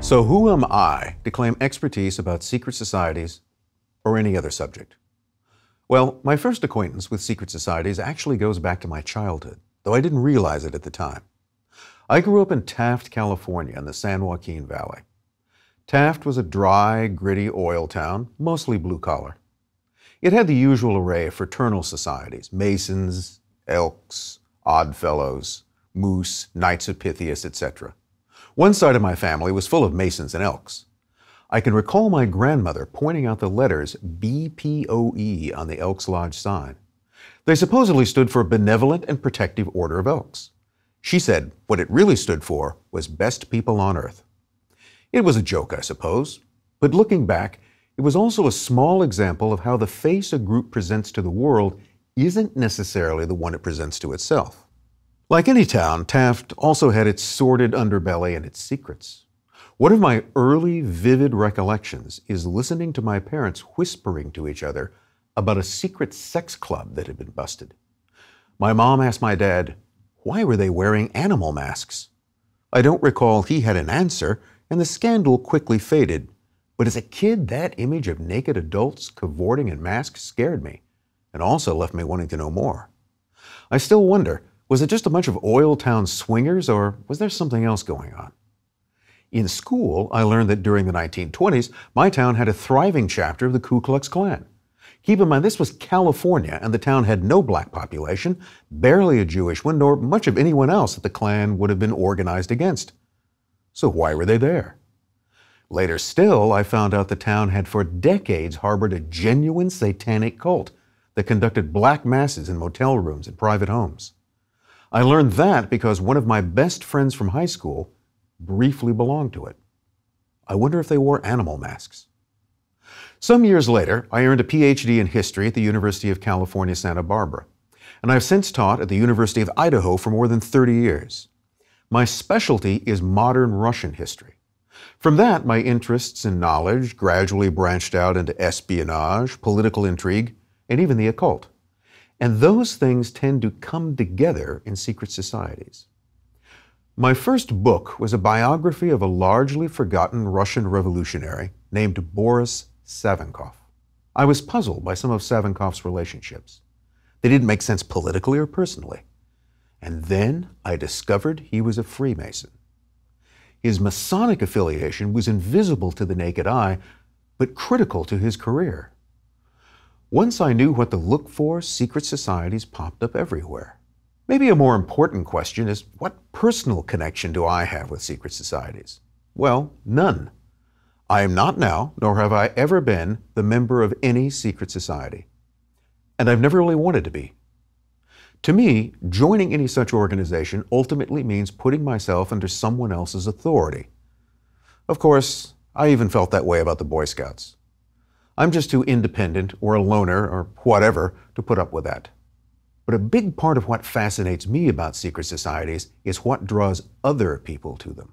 So who am I to claim expertise about secret societies or any other subject? Well, my first acquaintance with secret societies actually goes back to my childhood, though I didn't realize it at the time. I grew up in Taft, California, in the San Joaquin Valley. Taft was a dry, gritty oil town, mostly blue-collar. It had the usual array of fraternal societies: Masons, Elks, Oddfellows, Moose, Knights of Pythias, etc. One side of my family was full of Masons and Elks. I can recall my grandmother pointing out the letters BPOE on the Elks Lodge sign. They supposedly stood for Benevolent and Protective Order of Elks. She said what it really stood for was Best People on Earth. It was a joke, I suppose, but looking back, it was also a small example of how the face a group presents to the world isn't necessarily the one it presents to itself. Like any town, Taft also had its sordid underbelly and its secrets. One of my early, vivid recollections is listening to my parents whispering to each other about a secret sex club that had been busted. My mom asked my dad, why were they wearing animal masks? I don't recall he had an answer, and the scandal quickly faded. But as a kid, that image of naked adults cavorting in masks scared me, and also left me wanting to know more. I still wonder, was it just a bunch of oil town swingers, or was there something else going on? In school, I learned that during the 1920s, my town had a thriving chapter of the Ku Klux Klan. Keep in mind, this was California, and the town had no black population, barely a Jewish one, nor much of anyone else that the Klan would have been organized against. So why were they there? Later still, I found out the town had for decades harbored a genuine satanic cult that conducted black masses in motel rooms and private homes. I learned that because one of my best friends from high school briefly belonged to it. I wonder if they wore animal masks. Some years later, I earned a PhD in history at the University of California, Santa Barbara, and I've since taught at the University of Idaho for more than 30 years. My specialty is modern Russian history. From that, my interests and knowledge gradually branched out into espionage, political intrigue, and even the occult. And those things tend to come together in secret societies. My first book was a biography of a largely forgotten Russian revolutionary named Boris Savinkov. I was puzzled by some of Savinkov's relationships. They didn't make sense politically or personally. And then I discovered he was a Freemason. His Masonic affiliation was invisible to the naked eye, but critical to his career. Once I knew what to look for, secret societies popped up everywhere. Maybe a more important question is, what personal connection do I have with secret societies? Well, none. I am not now, nor have I ever been, the member of any secret society. And I've never really wanted to be. To me, joining any such organization ultimately means putting myself under someone else's authority. Of course, I even felt that way about the Boy Scouts. I'm just too independent or a loner or whatever to put up with that. But a big part of what fascinates me about secret societies is what draws other people to them.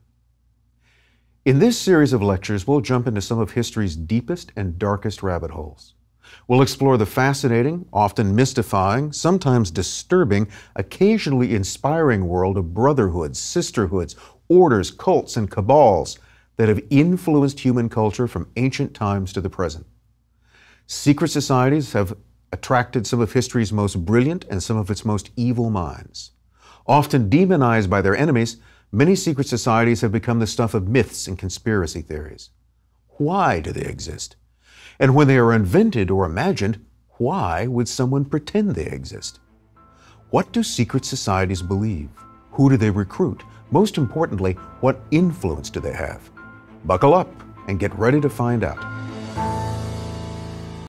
In this series of lectures, we'll jump into some of history's deepest and darkest rabbit holes. We'll explore the fascinating, often mystifying, sometimes disturbing, occasionally inspiring world of brotherhoods, sisterhoods, orders, cults, and cabals that have influenced human culture from ancient times to the present. Secret societies have attracted some of history's most brilliant and some of its most evil minds. Often demonized by their enemies, many secret societies have become the stuff of myths and conspiracy theories. Why do they exist? And when they are invented or imagined, why would someone pretend they exist? What do secret societies believe? Who do they recruit? Most importantly, what influence do they have? Buckle up and get ready to find out.